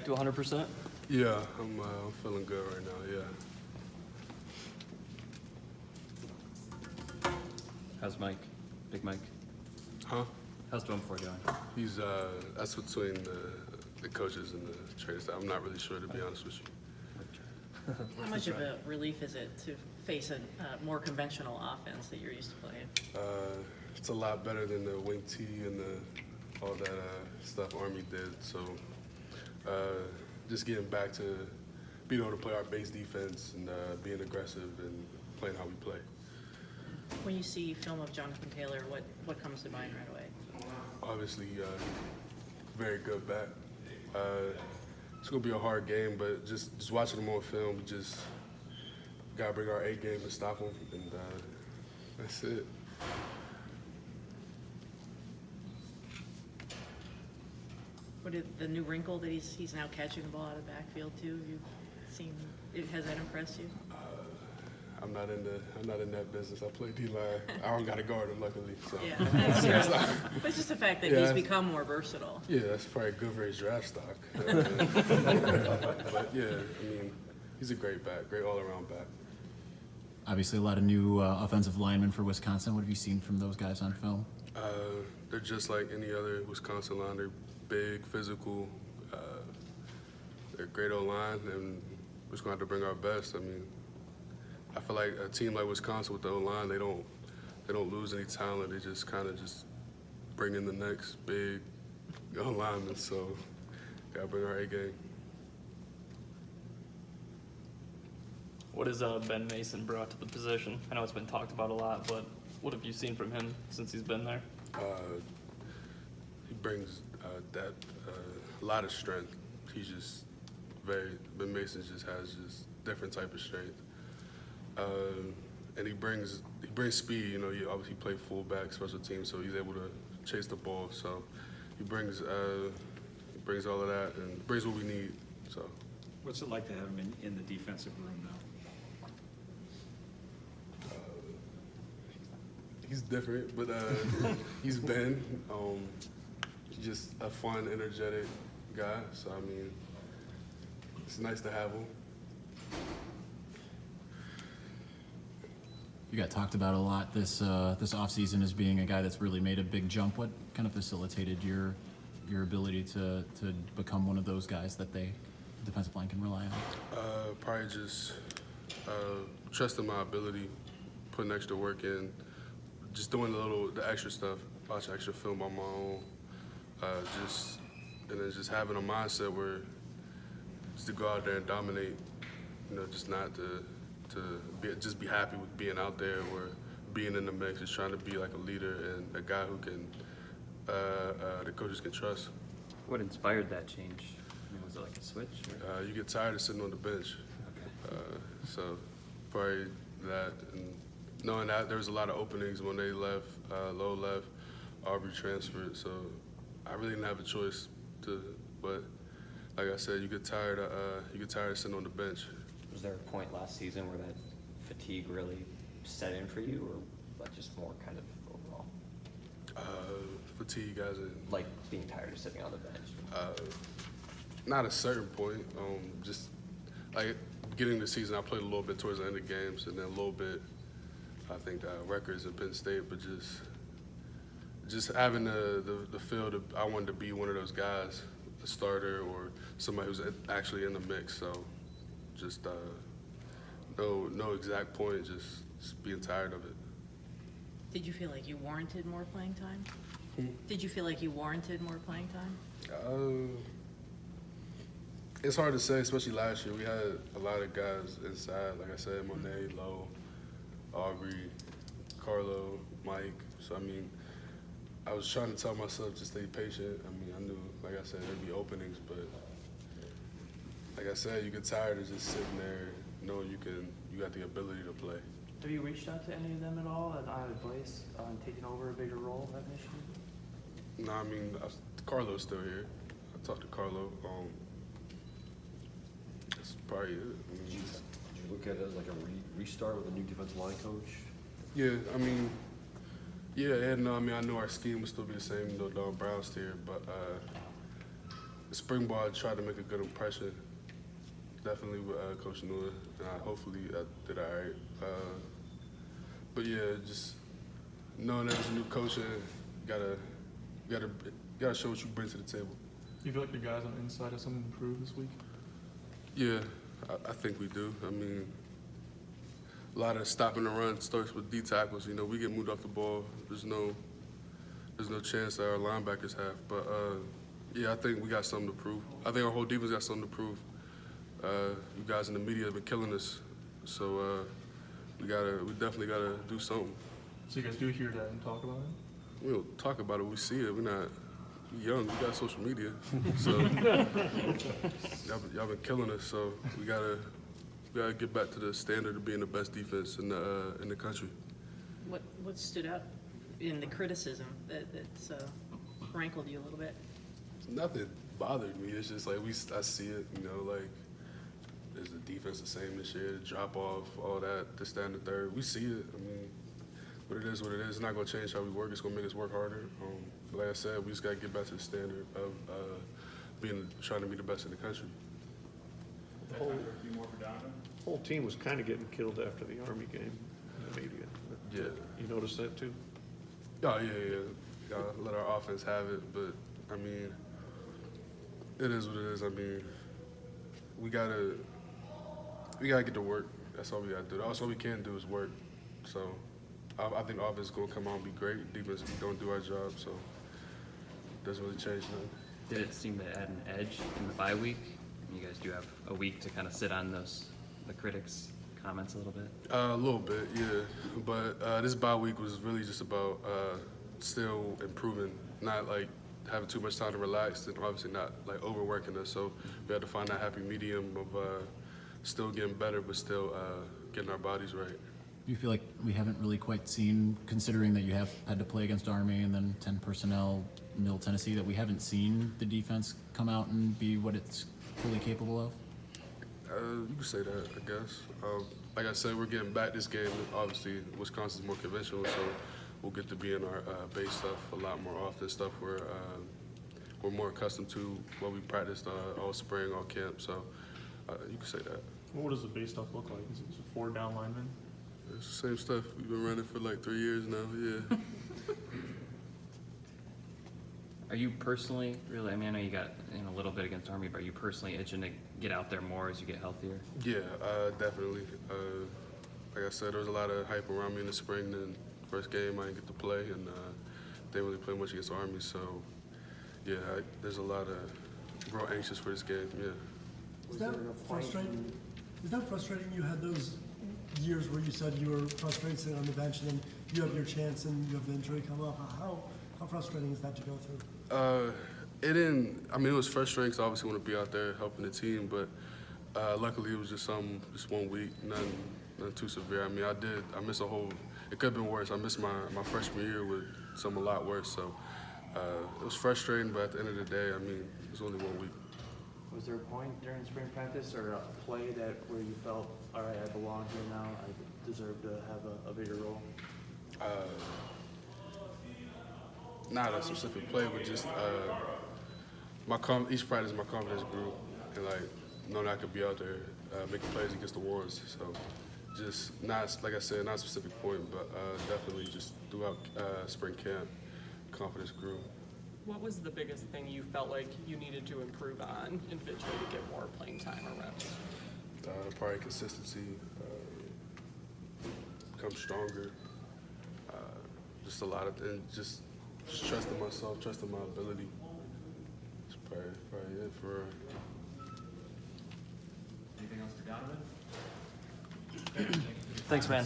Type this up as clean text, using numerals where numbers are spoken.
to 100%? Yeah, I'm feeling good right now, yeah. How's Mike? Big Mike? Huh? How's Dome 4 doing? He's, that's between the coaches and the trainers. I'm not really sure, to be honest with you. How much of a relief is it to face a more conventional offense that you're used to playing? It's a lot better than the wing T and all that stuff Army did. So just getting back to being able to play our base defense and being aggressive and playing how we play. When you see film of Jonathan Taylor, what comes to mind right away? Obviously, very good back. It's gonna be a hard game, but just watching him on film, we just gotta bring our A game to stop him, and that's it. What is the new wrinkle that he's now catching the ball out of the backfield too? Have you seen? Has that impressed you? I'm not in that business. I play D-line. I don't got to guard him, luckily. So. Yeah, but it's just the fact that he's become more versatile. Yeah, that's probably good for his draft stock. But yeah, I mean, he's a great back, great all-around back. Obviously, a lot of new offensive linemen for Wisconsin. What have you seen from those guys on film? They're just like any other Wisconsin line. They're big, physical. They're great O-line, and we're just going to have to bring our best. I mean, I feel like a team like Wisconsin with the O-line, they don't lose any talent. They just kind of just bring in the next big O-lineman. So, gotta bring our A game. What has Ben Mason brought to the position? I know it's been talked about a lot, but what have you seen from him since he's been there? He brings a lot of strength. He's just Ben Mason just has different type of strength. And he brings speed. You know, he obviously played fullback, special teams, so he's able to chase the ball. So he brings all of that and brings what we need. So. What's it like to have him in the defensive room now? He's different, but he's Ben. He's just a fun, energetic guy. So I mean, it's nice to have him. You got talked about a lot this offseason as being a guy that's really made a big jump. What kind of facilitated your ability to become one of those guys that the defensive line can rely on? Probably just trusting my ability, putting extra work in, just doing the extra stuff, watch extra film on my own, and then just having a mindset where just to go out there and dominate, you know, just not to be happy with being out there or being in the mix, just trying to be like a leader and a guy who can the coaches can trust. What inspired that change? I mean, was it like a switch? You get tired of sitting on the bench. Okay. So probably that, and knowing that there was a lot of openings when they left, Lowe left, Aubrey transferred, so I really didn't have a choice but like I said, you get tired of sitting on the bench. Was there a point last season where that fatigue really set in for you, or just more kind of overall? Fatigue as in? Like being tired of sitting on the bench? Not a certain point. Just like beginning of the season, I played a little bit towards the end of games, and then a little bit, I think, records at Penn State, but just having the feel that I wanted to be one of those guys, a starter or somebody who's actually in the mix. So just no exact point, just being tired of it. Did you feel like you warranted more playing time? Did you feel like you warranted more playing time? It's hard to say, especially last year. We had a lot of guys inside, like I said, Monet, Lowe, Aubrey, Carlo, Mike. So, I mean, I was trying to tell myself to stay patient. I mean, I knew, like I said, there'd be openings, but like I said, you get tired of just sitting there knowing you got the ability to play. Have you reached out to any of them at all and on advice on taking over a bigger role at Michigan? No, I mean, Carlo's still here. I talked to Carlo. That's probably it. I mean, Did you look at it as like a restart with a new defensive line coach? Yeah, I mean, yeah, and I mean, I knew our scheme would still be the same though Don Brown's here, but spring ball, I tried to make a good impression. Definitely with Coach Nua, and hopefully I did all right. But yeah, just knowing there's a new coach, and gotta show what you bring to the table. Do you feel like your guys on the inside have something to improve this week? Yeah, I think we do. I mean, a lot of stopping the run starts with D tackles. You know, we get moved off the ball. There's no chance that our linebackers have. But yeah, I think we got something to prove. I think our whole defense got something to prove. You guys in the media have been killing us, so we definitely gotta do something. So you guys do hear that and talk about it? We don't talk about it. We see it. We're not young. We got social media, so y'all been killing us. So we gotta get back to the standard of being the best defense in the country. What stood out in the criticism that's rankled you a little bit? Nothing bothered me. It's just like I see it. You know, like is the defense the same this year? The drop off, all that, the stand the third. We see it. I mean, but it is what it is. It's not gonna change how we work. It's gonna make us work harder. Like I said, we just gotta get back to the standard of trying to be the best in the country. The whole team was kind of getting killed after the Army game in the media. Yeah. You noticed that too? Oh yeah. Gotta let our offense have it, but I mean, it is what it is. I mean, we gotta get to work. That's all we gotta do. All we can do is work. So I think offense is gonna come out and be great. Defense, we don't do our job, so it doesn't really change nothing. Did it seem to add an edge in the bye week? You guys do have a week to kind of sit on the critics' comments a little bit. A little bit, yeah. But this bye week was really just about still improving, not like having too much time to relax, and obviously not like overworking us. So we had to find that happy medium of still getting better, but still getting our bodies right. Do you feel like we haven't really quite seen, considering that you have had to play against Army and then 10 personnel, Middle Tennessee, that we haven't seen the defense come out and be what it's fully capable of? You could say that, I guess. Like I said, we're getting back this game. Obviously, Wisconsin's more conventional, so we'll get to be in our base stuff a lot more often, stuff we're more accustomed to, what we practiced all spring, all camp. So you could say that. What does the base stuff look like? Is it 4 down linemen? It's the same stuff. We've been running for like 3 years now, yeah. Are you personally, really, I mean, I know you got in a little bit against Army, but are you personally itching to get out there more as you get healthier? Yeah, definitely. Like I said, there was a lot of hype around me in the spring. Then first game, I didn't get to play, and didn't really play much against Army. So, yeah, there's a lot of real anxious for this game. Yeah. Is that frustrating? Is that frustrating? You had those years where you said you were frustrated sitting on the bench, and then you have your chance, and you have the injury come up. How frustrating is that to go through? It didn't. I mean, it was frustrating because I obviously want to be out there helping the team, but luckily it was just 1 week, nothing too severe. I mean, I missed a whole. It could have been worse. I missed my freshman year with something a lot worse. So it was frustrating, but at the end of the day, I mean, it was only 1 week. Was there a point during spring practice or a play where you felt, all right, I belong here now, I deserve to have a bigger role? Not a specific play, but just each practice, my confidence grew, and like knowing I could be out there making plays against the Warriors. So just not, like I said, not a specific point, but definitely just throughout spring camp, confidence grew. What was the biggest thing you felt like you needed to improve on individually to get more playing time or reps? Probably consistency, become stronger, just a lot of things, just trusting myself, trusting my ability. That's probably it for Anything else for Donovan? Thanks, man.